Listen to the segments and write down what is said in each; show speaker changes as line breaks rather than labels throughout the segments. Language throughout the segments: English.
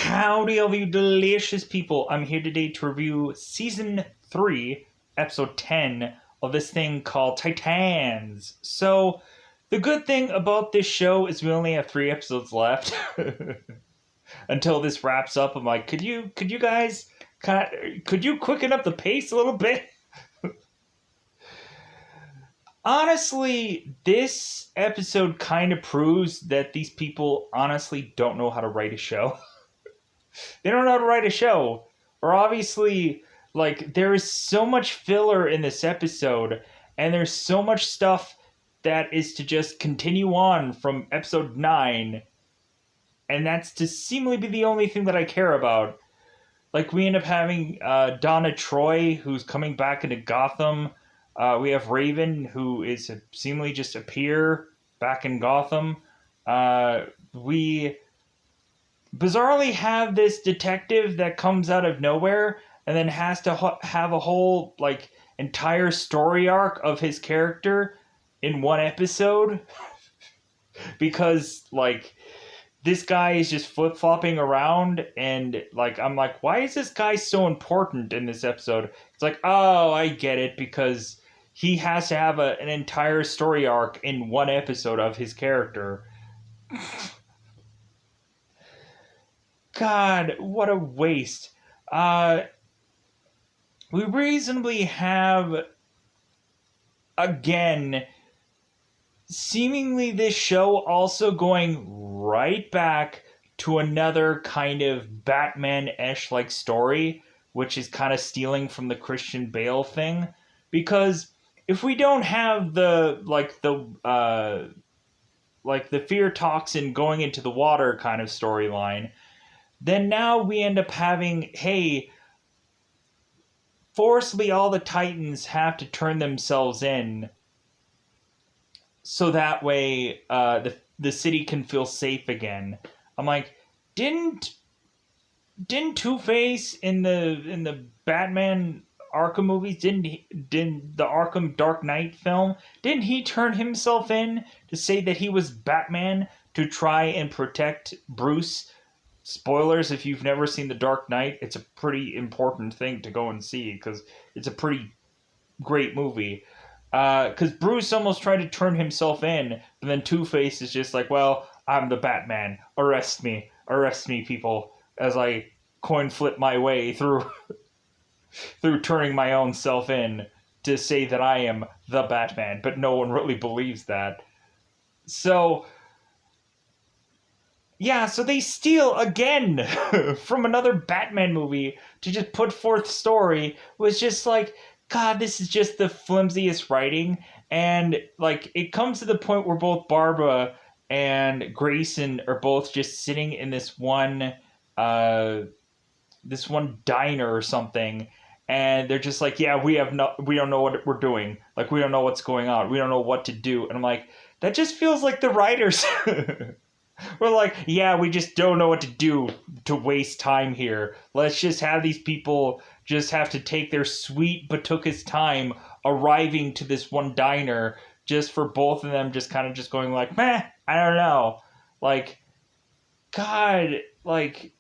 Howdy, all you delicious people. I'm here today to review Season 3, Episode 10 of this thing called Titans. So, the good thing about this show is we only have 3 episodes left. Until this wraps up, I'm like, could you guys, could you quicken up the pace a little bit? Honestly, this episode kind of proves that these people honestly don't know how to write a show. They don't know how to write a show. Or obviously, like, there is so much filler in this episode, and there's so much stuff that is to just continue on from episode 9, and that's to seemingly be the only thing that I care about. Like, we end up having Donna Troy, who's coming back into Gotham. We have Raven, who is seemingly just appear back in Gotham. We bizarrely have this detective that comes out of nowhere and then has to have a whole, like, entire story arc of his character in one episode. Because, like, this guy is just flip-flopping around, and, like, I'm like, why is this guy so important in this episode? It's like, oh, I get it, because he has to have an entire story arc in one episode of his character. God, what a waste. We reasonably have, again, seemingly this show also going right back to another kind of Batman-esque like story, which is kind of stealing from the Christian Bale thing. Because if we don't have the fear toxin going into the water kind of storyline, then now we end up having, hey, forcibly all the Titans have to turn themselves in so that way the city can feel safe again. I'm like, didn't Two-Face in the Batman Arkham movies, didn't the Arkham Dark Knight film, didn't he turn himself in to say that he was Batman to try and protect Bruce? Spoilers, if you've never seen The Dark Knight, it's a pretty important thing to go and see, because it's a pretty great movie. Because Bruce almost tried to turn himself in, but then Two-Face is just like, well, I'm the Batman. Arrest me, people, as I coin flip my way through through turning my own self in to say that I am the Batman, but no one really believes that. So yeah, so they steal again from another Batman movie to just put forth story. Was just like, God, this is just the flimsiest writing. And, like, it comes to the point where both Barbara and Grayson are both just sitting in this one diner or something, and they're just like, yeah, we don't know what we're doing. Like, we don't know what's going on. We don't know what to do. And I'm like, that just feels like the writers. We're like, yeah, we just don't know what to do to waste time here. Let's just have these people just have to take their sweet Batucas time arriving to this one diner, just for both of them just kind of just going like, meh, I don't know. Like, God, like,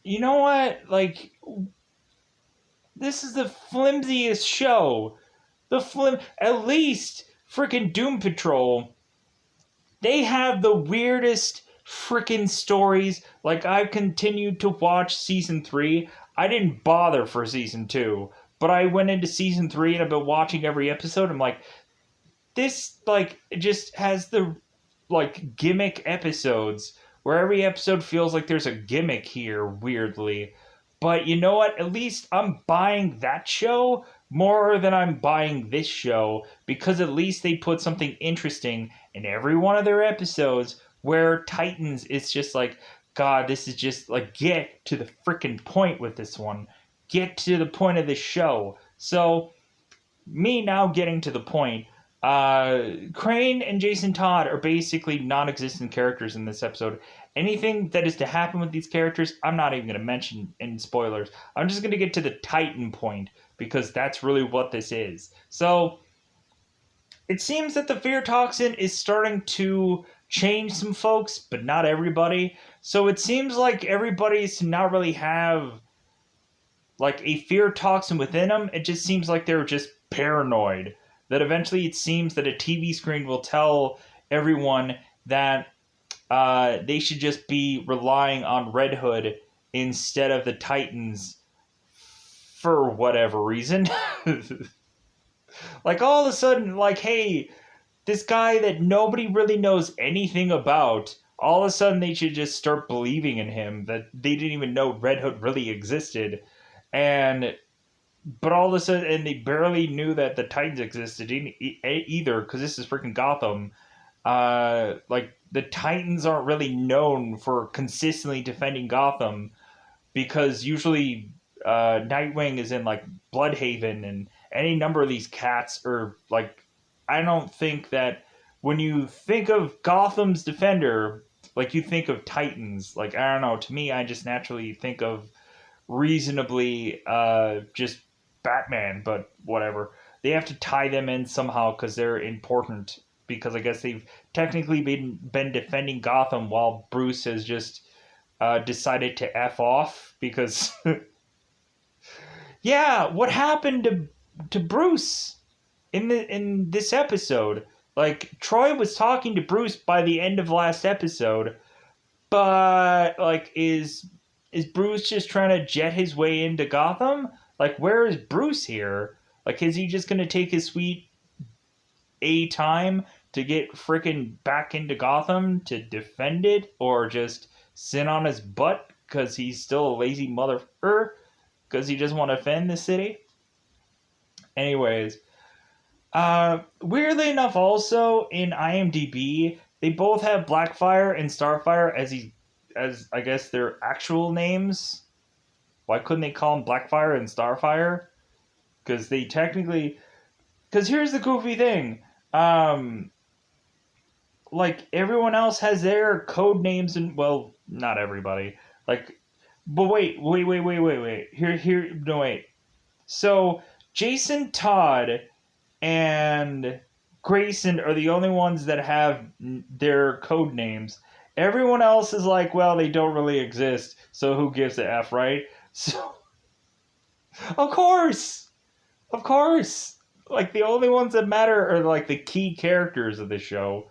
you know what? Like, this is the flimsiest show. At least freaking Doom Patrol, they have the weirdest freaking stories. Like, I've continued to watch Season 3. I didn't bother for Season 2. But I went into Season 3 and I've been watching every episode. I'm like, this, like, it just has the, like, gimmick episodes where every episode feels like there's a gimmick here, weirdly. But you know what? At least I'm buying that show more than I'm buying this show, because at least they put something interesting in every one of their episodes, where Titans is just like, God, this is just like, get to the freaking point with this one. Get to the point of the show. So, me now getting to the point, Crane and Jason Todd are basically non-existent characters in this episode. Anything that is to happen with these characters, I'm not even going to mention in spoilers. I'm just going to get to the Titan point, because that's really what this is. So, it seems that the fear toxin is starting to change some folks, but not everybody. So it seems like everybody's to not really have like a fear toxin within them. It just seems like they're just paranoid. That eventually it seems that a TV screen will tell everyone that they should just be relying on Red Hood instead of the Titans for whatever reason. Like all of a sudden, like, hey, this guy that nobody really knows anything about, all of a sudden they should just start believing in him that they didn't even know Red Hood really existed. And but all of a sudden, and they barely knew that the Titans existed either, because this is freaking Gotham. Like the Titans aren't really known for consistently defending Gotham, because usually Nightwing is in like Bloodhaven, and any number of these cats are like, I don't think that when you think of Gotham's defender, like you think of Titans. Like I don't know. To me, I just naturally think of reasonably just Batman, but whatever. They have to tie them in somehow because they're important. Because I guess they've technically been defending Gotham while Bruce has just decided to f off because yeah, what happened to Bruce in this episode? Like Troy was talking to Bruce by the end of last episode, but like is Bruce just trying to jet his way into Gotham? Like where is Bruce here? Like is he just gonna take his sweet a time to get freaking back into Gotham to defend it, or just sit on his butt because he's still a lazy motherfucker because he doesn't want to defend the city? Anyways, weirdly enough, also in IMDb, they both have Blackfire and Starfire as I guess their actual names. Why couldn't they call them Blackfire and Starfire? Because they technically. Because here's the goofy thing. Like everyone else has their code names, and well, not everybody. Like, but wait. No, wait. So Jason Todd and Grayson are the only ones that have their code names. Everyone else is like, well, they don't really exist, so who gives a f, right? So, of course, of course. Like the only ones that matter are like the key characters of the show.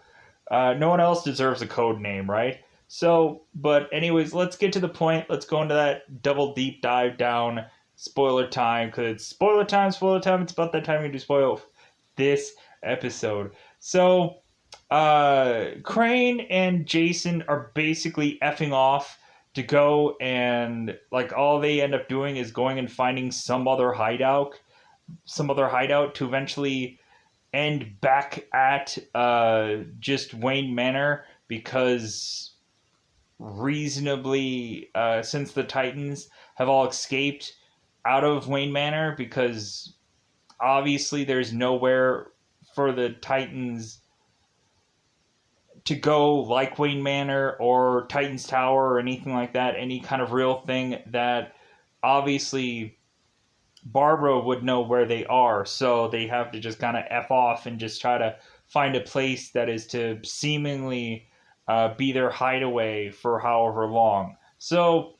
No one else deserves a code name, right? So, but anyways, let's get to the point. Let's go into that double deep dive down. Spoiler time, because it's spoiler time, spoiler time. It's about that time we do spoil this episode. So, Crane and Jason are basically effing off to go, and like all they end up doing is going and finding some other hideout to eventually end back at just Wayne Manor, because reasonably since the Titans have all escaped out of Wayne Manor, because obviously there's nowhere for the Titans to go like Wayne Manor or Titans Tower or anything like that, any kind of real thing that obviously Barbara would know where they are, so they have to just kind of F off and just try to find a place that is to seemingly be their hideaway for however long. So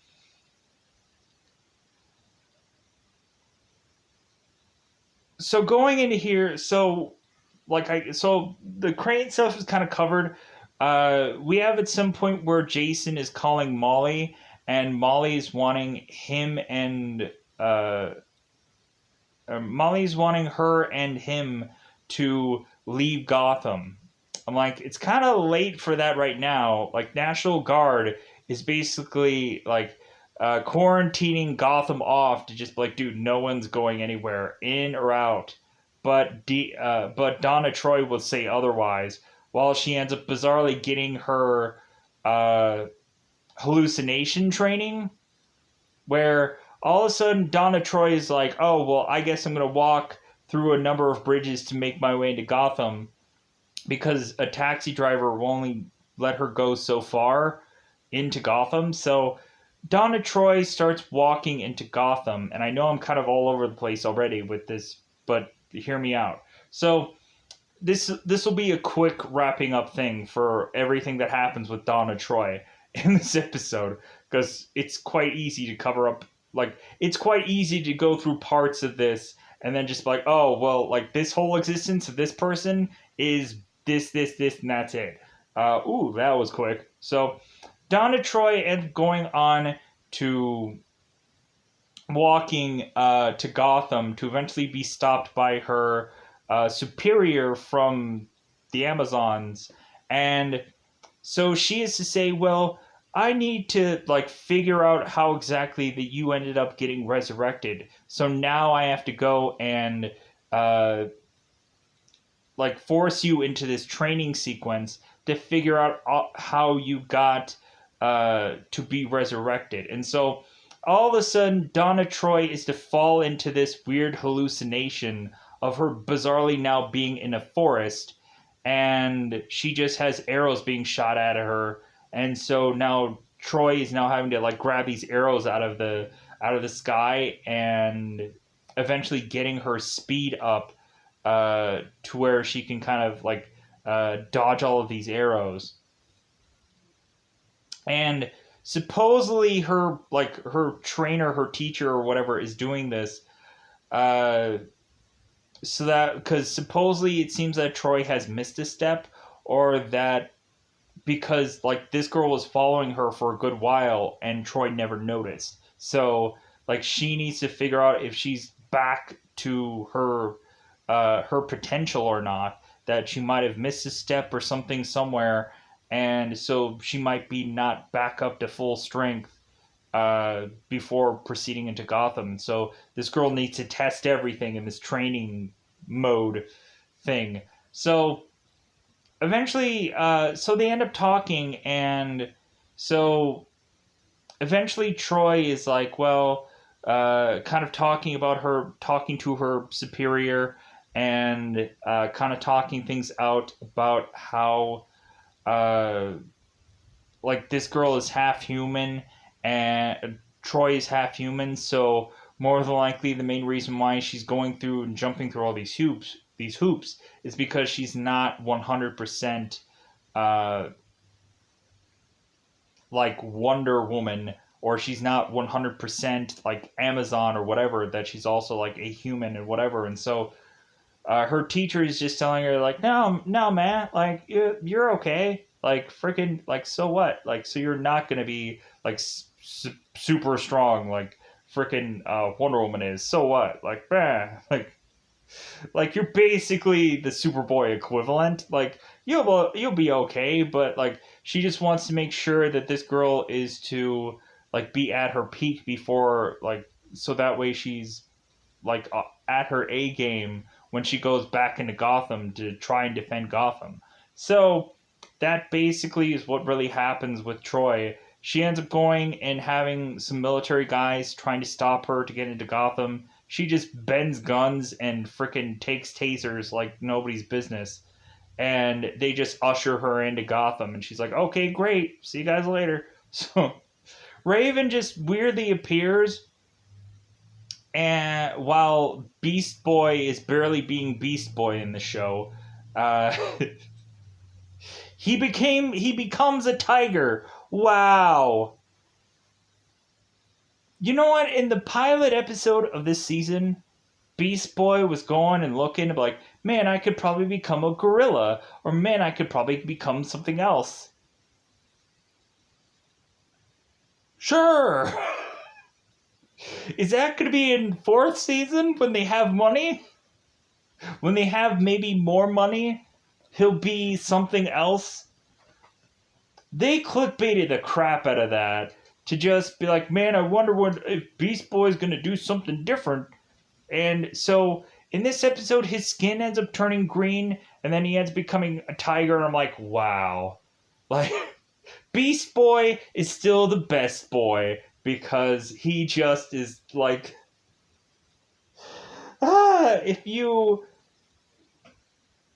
going into here, so the Crane stuff is kind of covered. We have at some point where Jason is calling Molly, and Molly's wanting him and Molly's wanting her and him to leave Gotham. I'm like, it's kind of late for that right now. Like, National Guard is basically like quarantining Gotham off to just be like, dude, no one's going anywhere, in or out. But Donna Troy will say otherwise, while she ends up bizarrely getting her hallucination training, where all of a sudden Donna Troy is like, oh, well, I guess I'm going to walk through a number of bridges to make my way into Gotham, because a taxi driver will only let her go so far into Gotham. So Donna Troy starts walking into Gotham, and I know I'm kind of all over the place already with this, but hear me out. So this will be a quick wrapping up thing for everything that happens with Donna Troy. in this episode, because it's quite easy to cover up. Like, it's quite easy to go through parts of this and then just be like, oh, well, like, this whole existence of this person is this, and that's it. Ooh, that was quick. So, Donna Troy ends up going on to walking to Gotham to eventually be stopped by her superior from the Amazons. And so she is to say, well, I need to like figure out how exactly that you ended up getting resurrected. So now I have to go and uh, like force you into this training sequence to figure out how you got to be resurrected. And so all of a sudden, Donna Troy is to fall into this weird hallucination of her bizarrely now being in a forest, and she just has arrows being shot at her. And so now Troy is now having to like grab these arrows out of the sky and eventually getting her speed up to where she can kind of like dodge all of these arrows. And supposedly her trainer, her teacher or whatever is doing this uh, so that because supposedly it seems that Troy has missed a step, or that because like this girl was following her for a good while and Troy never noticed. So like she needs to figure out if she's back to her potential or not. That she might have missed a step or something somewhere, and so she might be not back up to full strength before proceeding into Gotham. So this girl needs to test everything in this training mode thing. So eventually, so they end up talking, and so eventually Troy is like, well, kind of talking to her superior, and kind of talking things out about how, uh, like, this girl is half human, and Troy is half human, so more than likely the main reason why she's going through and jumping through all these hoops, is because she's not 100% uh, like Wonder Woman, or she's not 100% like Amazon or whatever, that she's also like a human and whatever. And so her teacher is just telling her like, no, man, like you're okay, like freaking like, so what, like, so you're not gonna be like super strong like freaking Wonder Woman is, so what, like, like you're basically the Superboy equivalent. Like you'll be okay, but like she just wants to make sure that this girl is to like be at her peak before, like, so that way she's like at her A game when she goes back into Gotham to try and defend Gotham. So that basically is what really happens with Troy. She ends up going and having some military guys trying to stop her to get into Gotham. She just bends guns and frickin' takes tasers like nobody's business. And they just usher her into Gotham. And she's like, okay, great. See you guys later. So Raven just weirdly appears, and while Beast Boy is barely being Beast Boy in the show, uh, he becomes a tiger. Wow. You know what? In the pilot episode of this season, Beast Boy was going and looking like, man, I could probably become a gorilla, or man, I could probably become something else. Sure. Is that going to be in fourth season when they have money? When they have maybe more money, he'll be something else? They clickbaited the crap out of that to just be like, man, I wonder if Beast Boy's going to do something different. And so in this episode, his skin ends up turning green, and then he ends up becoming a tiger, and I'm like, wow. Like, Beast Boy is still the best boy, because he just is like, if you.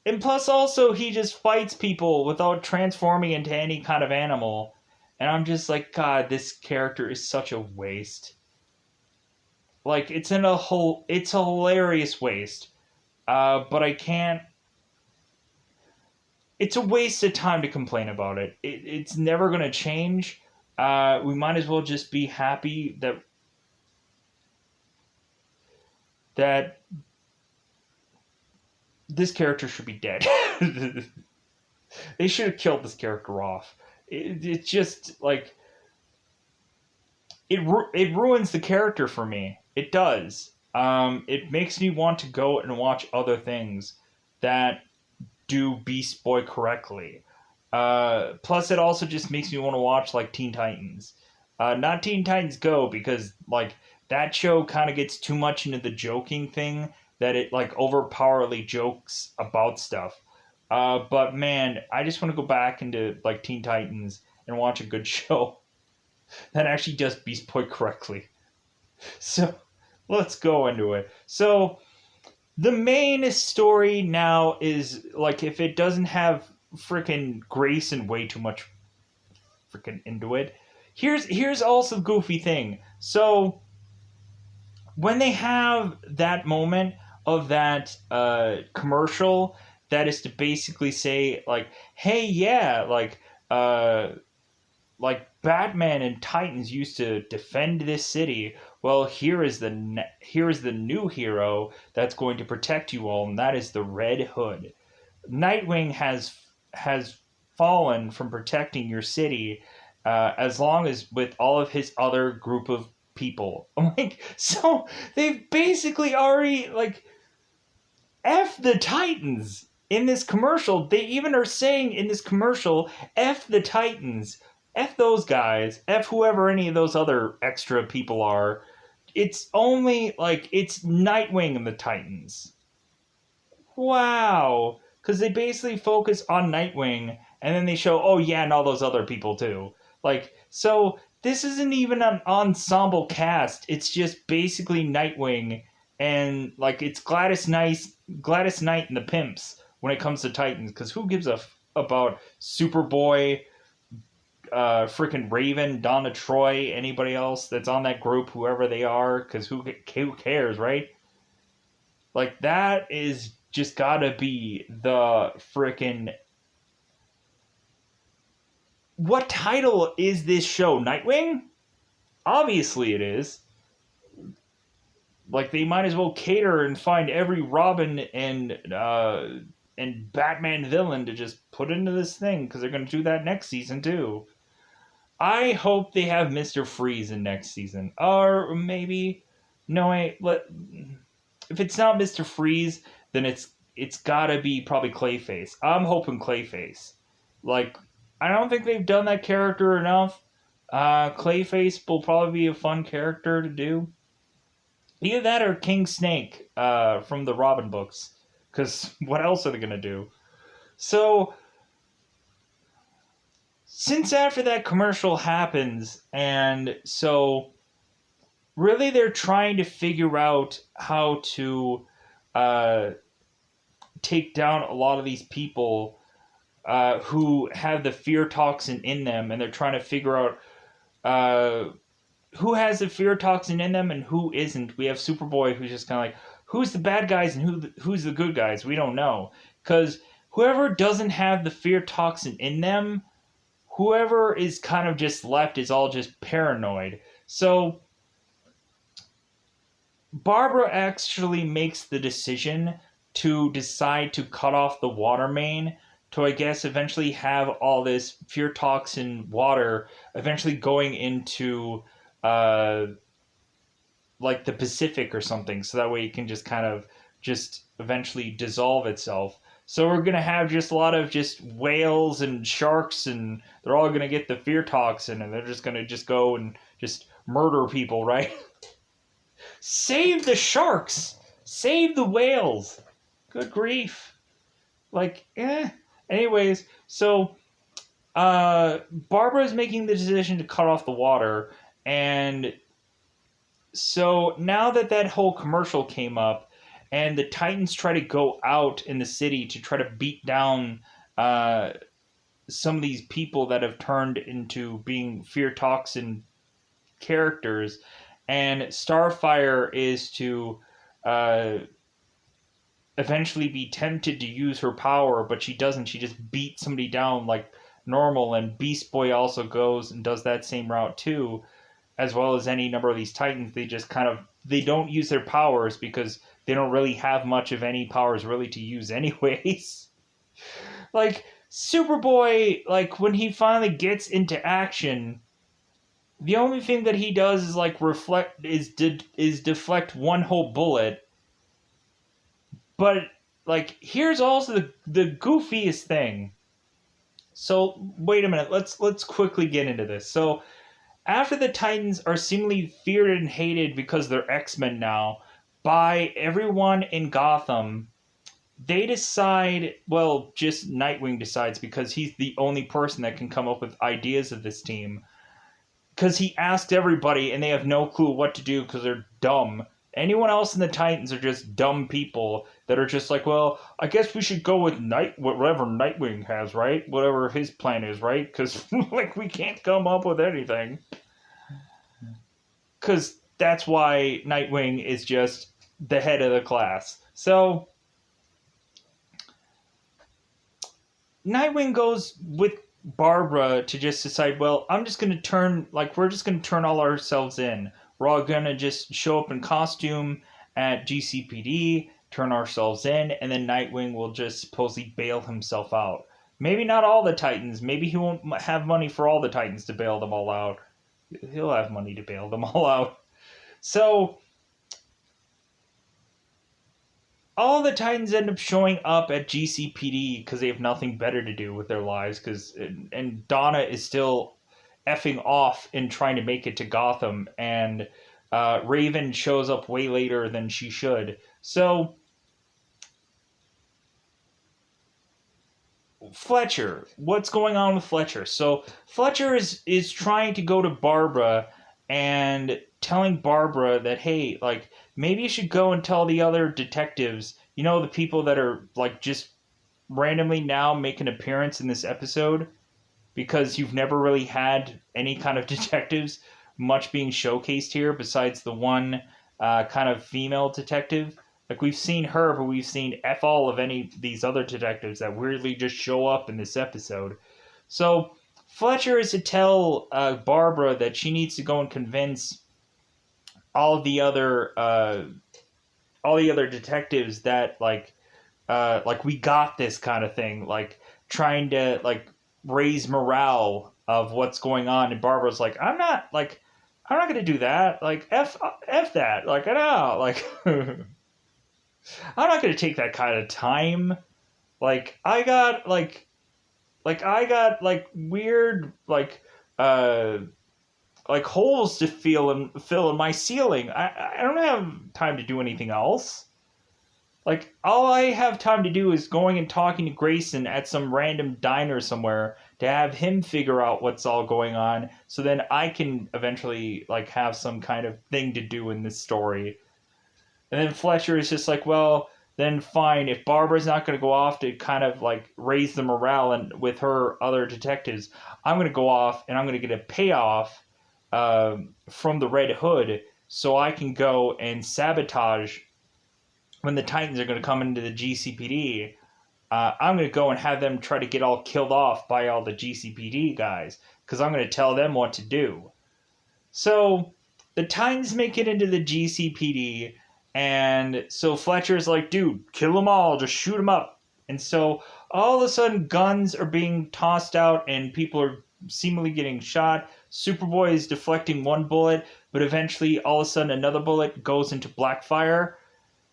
And plus, also, he just fights people without transforming into any kind of animal. And I'm just like, God, this character is such a waste. Like, it's a hilarious waste. But I can't. It's a waste of time to complain about it. It's never going to change. We might as well just be happy that this character should be dead. They should have killed this character off. It's just like it ruins the character for me. It does. It makes me want to go and watch other things that do Beast Boy correctly. Plus, it also just makes me want to watch like Teen Titans. Not Teen Titans Go, because like that show kind of gets too much into the joking thing that it like overpowerly jokes about stuff. But man, I just want to go back into like Teen Titans and watch a good show that actually does Beast Boy correctly. So let's go into it. So the main story now is like if it doesn't have freaking Grayson way too much freaking into it. Here's also the goofy thing. So when they have that moment of that commercial that is to basically say like, hey, yeah, like Batman and Titans used to defend this city. Well, here is the new hero that's going to protect you all, and that is the Red Hood. Nightwing has fallen from protecting your city, as long as with all of his other group of people. I'm like, so they've basically already like F the Titans in this commercial. They even are saying in this commercial, F the Titans. F those guys. F whoever any of those other extra people are. It's only like it's Nightwing and the Titans. Wow. Because they basically focus on Nightwing and then they show, oh yeah, and all those other people too. Like, so this isn't even an ensemble cast. It's just basically Nightwing and like it's Gladys Knight and the Pimps when it comes to Titans. Because who gives about Superboy, freaking Raven, Donna Troy, anybody else that's on that group, whoever they are? Because who cares, right? Like that is just gotta be the freaking. What title is this show? Nightwing? Obviously it is. Like they might as well cater and find every Robin and Batman villain to just put into this thing because they're going to do that next season too. I hope they have Mr. Freeze in next season, or maybe no wait. If it's not Mr. Freeze, then it's gotta be probably Clayface. I'm hoping Clayface. Like I don't think they've done that character enough. Clayface will probably be a fun character to do. Either that or King Snake from the Robin books. Because what else are they going to do? So, since after that commercial happens, and so really they're trying to figure out how to uh, take down a lot of these people who have the fear toxin in them, and they're trying to figure out who has the fear toxin in them and who isn't. We have Superboy who's just kind of like, who's the bad guys and who's the good guys? We don't know. Because whoever doesn't have the fear toxin in them, whoever is kind of just left is all just paranoid. So Barbara actually makes the decision to decide to cut off the water main to, I guess, eventually have all this fear toxin water eventually going into uh, like the Pacific or something, so that way it can just kind of just eventually dissolve itself. So we're gonna have just a lot of just whales and sharks, and they're all gonna get the fear toxin, and they're just gonna just go and just murder people, right? Save the sharks, save the whales. Good grief! Like, eh. Anyways, so Barbara's making the decision to cut off the water, and so now that whole commercial came up, and the Titans try to go out in the city to try to beat down uh, some of these people that have turned into being fear toxin characters, and Starfire is to uh, eventually be tempted to use her power, but she doesn't. She just beats somebody down like normal, and Beast Boy also goes and does that same route too, as well as any number of these Titans. They just kind of, they don't use their powers because they don't really have much of any powers really to use anyways. Like Superboy, like when he finally gets into action, the only thing that he does is like is deflect one whole bullet. But like here's also the goofiest thing. So wait a minute, let's quickly get into this. So after the Titans are seemingly feared and hated because they're X-Men now by everyone in Gotham, they decide, well, just Nightwing decides because he's the only person that can come up with ideas of this team. Because he asked everybody and they have no clue what to do because they're dumb. Anyone else in the Titans are just dumb people that are just like, well, I guess we should go with whatever Nightwing has, right? Whatever his plan is, right? Because like we can't come up with anything. Because that's why Nightwing is just the head of the class. So Nightwing goes with Barbara to just decide, well, we're just going to turn all ourselves in. We're all going to just show up in costume at GCPD, turn ourselves in, and then Nightwing will just supposedly bail himself out. Maybe not all the Titans. Maybe he won't have money for all the Titans to bail them all out. He'll have money to bail them all out. So all the Titans end up showing up at GCPD because they have nothing better to do with their lives. And Donna is still effing off in trying to make it to Gotham, and Raven shows up way later than she should. So Fletcher, what's going on with Fletcher? So Fletcher is trying to go to Barbara and telling Barbara that, hey, like, maybe you should go and tell the other detectives, you know, the people that are like just randomly now make an appearance in this episode, because you've never really had any kind of detectives much being showcased here besides the one kind of female detective. Like, we've seen her, but we've seen F all of any of these other detectives that weirdly just show up in this episode. So Fletcher is to tell Barbara that she needs to go and convince all the other detectives that like we got this kind of thing, like trying to like raise morale of what's going on. And Barbara's like, I'm not gonna do that. Like f that. Like I know. Like I'm not gonna take that kind of time. Like I got weird holes to fill in my ceiling. I don't have time to do anything else. Like, all I have time to do is going and talking to Grayson at some random diner somewhere to have him figure out what's all going on, so then I can eventually like have some kind of thing to do in this story. And then Fletcher is just like, well, then fine. If Barbara's not going to go off to kind of like raise the morale and with her other detectives, I'm going to go off and I'm going to get a payoff from the Red Hood, so I can go and sabotage when the Titans are going to come into the GCPD. I'm going to go and have them try to get all killed off by all the GCPD guys, because I'm going to tell them what to do. So the Titans make it into the GCPD, and so Fletcher's like, dude, kill them all, just shoot them up. And so all of a sudden guns are being tossed out and people are seemingly getting shot. Superboy is deflecting one bullet, but eventually all of a sudden another bullet goes into Blackfire.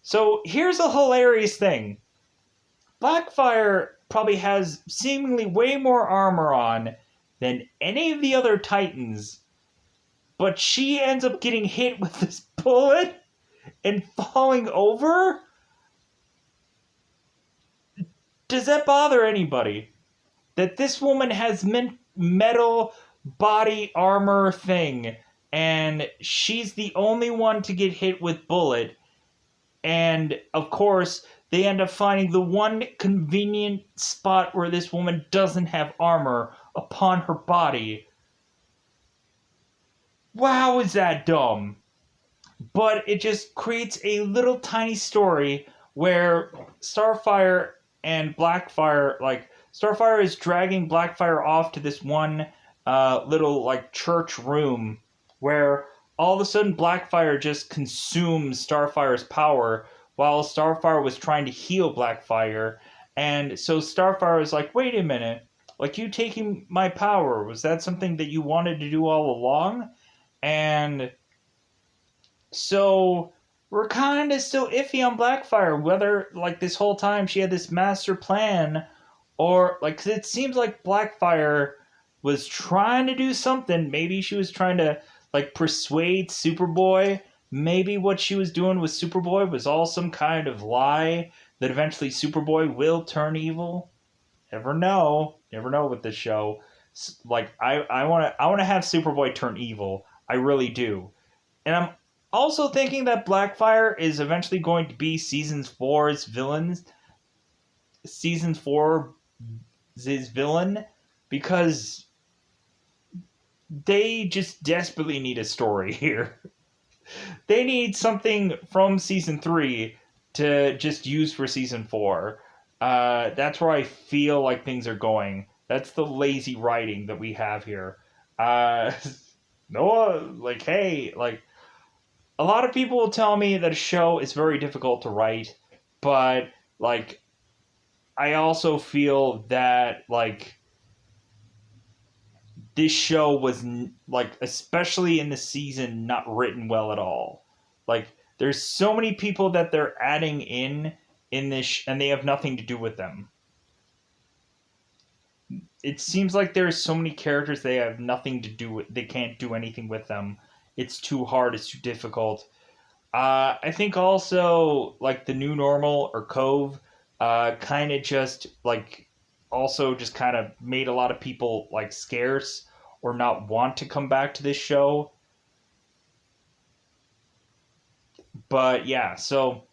So here's a hilarious thing. Blackfire probably has seemingly way more armor on than any of the other Titans, but she ends up getting hit with this bullet and falling over? Does that bother anybody? That this woman has metal body armor thing, and she's the only one to get hit with bullet. And, of course, they end up finding the one convenient spot where this woman doesn't have armor upon her body. Wow, is that dumb? But it just creates a little tiny story where Starfire and Blackfire, like, Starfire is dragging Blackfire off to this one little like church room where all of a sudden Blackfire just consumes Starfire's power while Starfire was trying to heal Blackfire. And so Starfire is like, wait a minute, like you taking my power, was that something that you wanted to do all along? And so we're kind of still iffy on Blackfire, whether like this whole time she had this master plan or like 'cause it seems like Blackfire was trying to do something. Maybe she was trying to like persuade Superboy. Maybe what she was doing with Superboy was all some kind of lie that eventually Superboy will turn evil. Never know. Never know with this show. Like I want to have Superboy turn evil. I really do. And I'm also thinking that Blackfire is eventually going to be season four's villain, because they just desperately need a story here. They need something from season 3 to just use for season 4. That's where I feel like things are going. That's the lazy writing that we have here. Noah, like, hey, like, a lot of people will tell me that a show is very difficult to write, but, like, I also feel that, like, this show was, like, especially in the season, not written well at all. Like, there's so many people that they're adding in this, and they have nothing to do with them. It seems like there's so many characters they have nothing to do with. They can't do anything with them. It's too hard. It's too difficult. I think also like the new normal or Cove, kind of just like also just kind of made a lot of people like scarce or not want to come back to this show. But yeah, so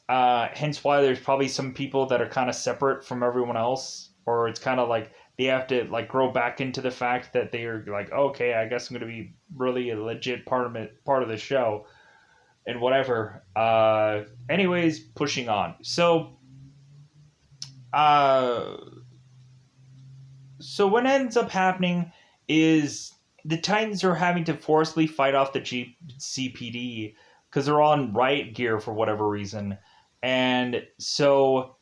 hence why there's probably some people that are kind of separate from everyone else, or it's kind of like they have to like grow back into the fact that they are like, okay, I guess I'm going to be really a legit part of the show and whatever. Anyways, pushing on. Uh, so what ends up happening is the Titans are having to forcibly fight off the GCPD because they're all in riot gear for whatever reason, and so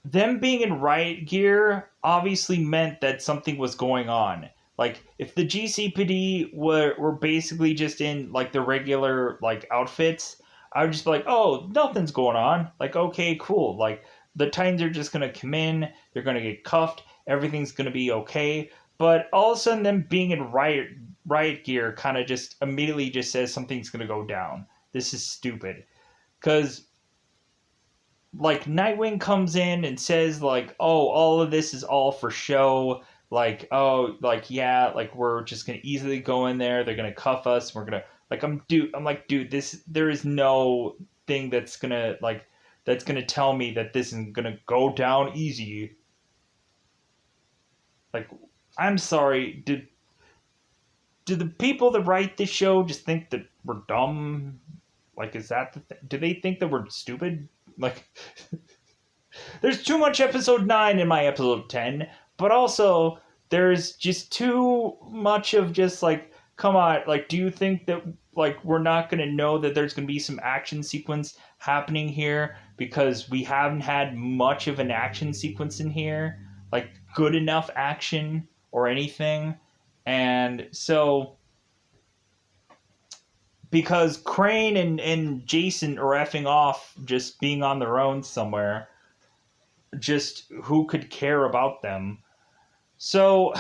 them being in riot gear obviously meant that something was going on. Like if the GCPD were basically just in like the regular like outfits, I would just be like, oh, nothing's going on. Like okay, cool. Like the Titans are just gonna come in, they're gonna get cuffed, everything's gonna be okay. But all of a sudden, them being in riot gear kind of just immediately just says something's gonna go down. This is stupid because like Nightwing comes in and says like, "Oh, all of this is all for show." Like, "Oh, like yeah, like we're just going to easily go in there. They're going to cuff us. We're going to like I'm like, dude, this there is no thing that's going to tell me that this is going to go down easy." Like, I'm sorry. Did the people that write this show just think that we're dumb? Like, is that do they think that we're stupid? Like there's too much episode 9 in my episode 10, but also there's just too much of just like, come on, like, do you think that like we're not going to know that there's going to be some action sequence happening here because we haven't had much of an action sequence in here, like good enough action or anything. And so because Crane and Jason are effing off just being on their own somewhere, just who could care about them? So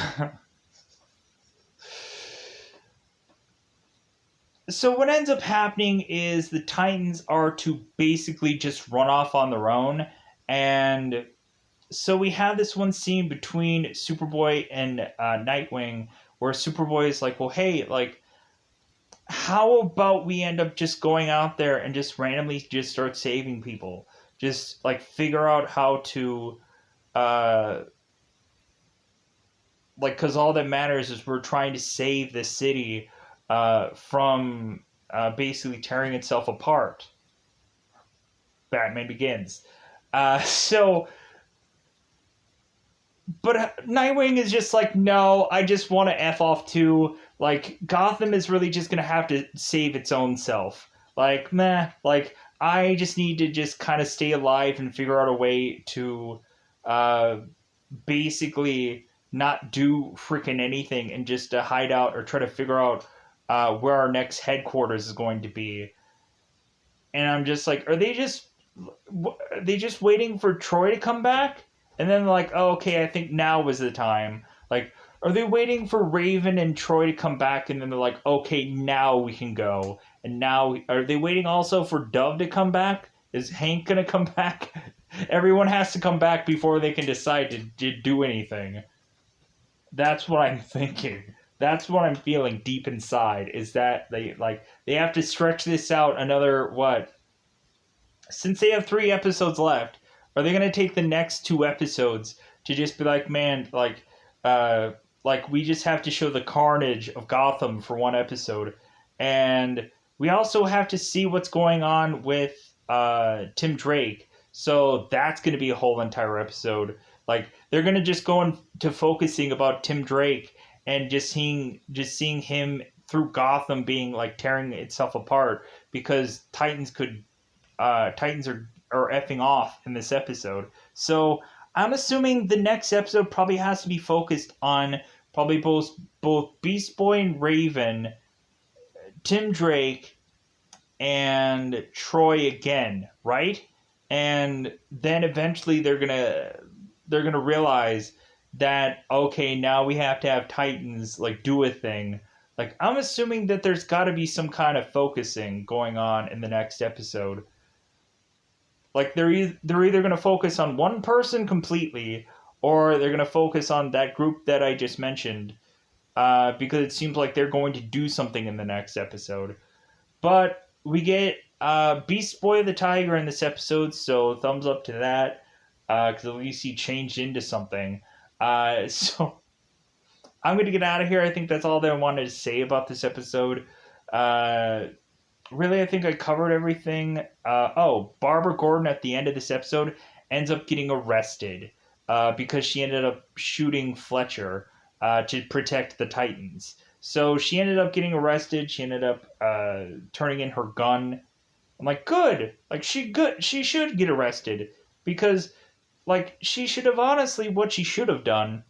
so what ends up happening is the Titans are to basically just run off on their own, and so we have this one scene between Superboy and Nightwing where Superboy is like, well, hey, like, how about we end up just going out there and just randomly just start saving people, just like figure out how to uh like, because all that matters is we're trying to save the city from basically tearing itself apart. Batman Begins. So But Nightwing is just like, no, I just want to F off too. Like, Gotham is really just going to have to save its own self. Like, meh. Like, I just need to just kind of stay alive and figure out a way to uh, basically not do freaking anything and just hide out or try to figure out where our next headquarters is going to be. And I'm just like, are they just waiting for Troy to come back? And then like, oh, okay, I think now was the time. Like, are they waiting for Raven and Troy to come back? And then they're like, okay, now we can go. And now, are they waiting also for Dove to come back? Is Hank gonna come back? Everyone has to come back before they can decide to do anything. That's what I'm thinking. That's what I'm feeling deep inside. Is that they have to stretch this out another what, since they have 3 episodes left, are they gonna take the next 2 episodes to just be like, man, like we just have to show the carnage of Gotham for 1 episode, and we also have to see what's going on with Tim Drake. So that's gonna be a whole entire episode. Like they're gonna just go into focusing about Tim Drake and just seeing him through Gotham being like tearing itself apart because Titans are effing off in this episode. So I'm assuming the next episode probably has to be focused on probably both Beast Boy and Raven, Tim Drake, and Troy again, right? And then eventually they're gonna realize that okay, now we have to have Titans like do a thing. Like I'm assuming that there's got to be some kind of focusing going on in the next episode. Like they're either going to focus on one person completely, or they're going to focus on that group that I just mentioned, because it seems like they're going to do something in the next episode. But we get Beast Boy the Tiger in this episode, so thumbs up to that, because at least he changed into something. So I'm going to get out of here. I think that's all that I wanted to say about this episode. Uh, really, I think I covered everything. Barbara Gordon at the end of this episode ends up getting arrested because she ended up shooting Fletcher to protect the Titans. So she ended up getting arrested. She ended up turning in her gun. I'm like, good. Like she should get arrested because like she should have honestly what she should have done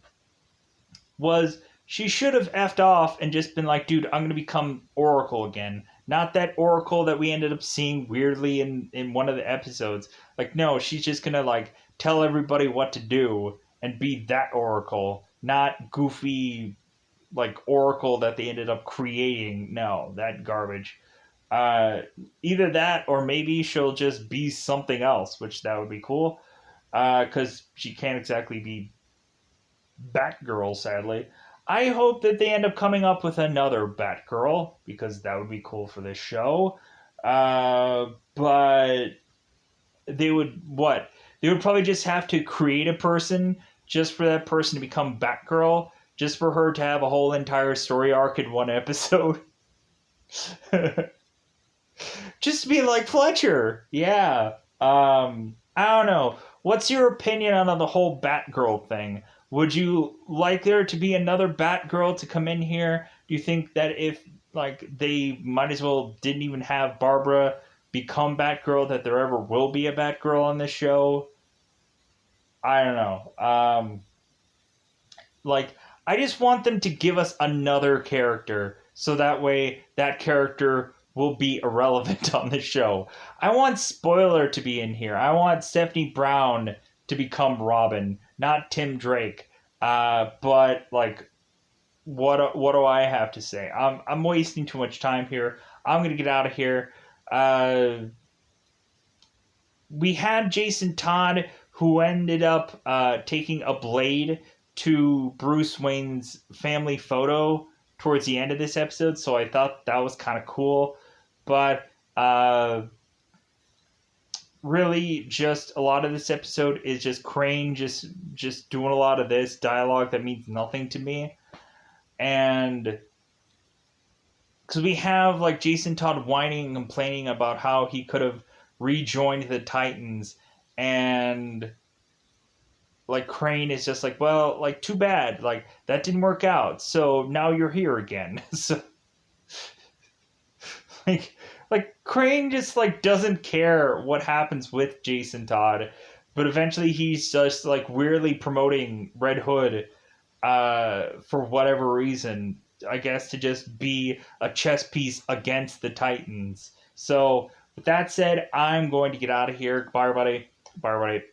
was she should have effed off and just been like, dude, I'm going to become Oracle again. Not that Oracle that we ended up seeing weirdly in one of the episodes. Like, no, she's just going to, like, tell everybody what to do and be that Oracle. Not goofy, like, Oracle that they ended up creating. No, that garbage. Either that or maybe she'll just be something else, which that would be cool. Because she can't exactly be Batgirl, sadly. I hope that they end up coming up with another Batgirl because that would be cool for this show. But they would what? They would probably just have to create a person just for that person to become Batgirl, just for her to have a whole entire story arc in 1 episode. Just be like Fletcher. Yeah. I don't know. What's your opinion on the whole Batgirl thing? Would you like there to be another Batgirl to come in here? Do you think that if like they might as well didn't even have Barbara become Batgirl, that there ever will be a Batgirl on this show? I don't know. Like I just want them to give us another character so that way that character will be irrelevant on the show. I want Spoiler to be in here. I want Stephanie Brown to become Robin, not Tim Drake. But like, what do I have to say? I'm wasting too much time here. I'm gonna get out of here. We had Jason Todd who ended up taking a blade to Bruce Wayne's family photo towards the end of this episode, so I thought that was kind of cool. But really, just a lot of this episode is just Crane just doing a lot of this dialogue that means nothing to me, and because we have like Jason Todd whining and complaining about how he could have rejoined the Titans, and like Crane is just like, well, like too bad, like that didn't work out, so now you're here again. So like Crane just like doesn't care what happens with Jason Todd, but eventually he's just like weirdly promoting Red Hood for whatever reason, I guess to just be a chess piece against the Titans. So with that said, I'm going to get out of here. Bye everybody. Bye everybody.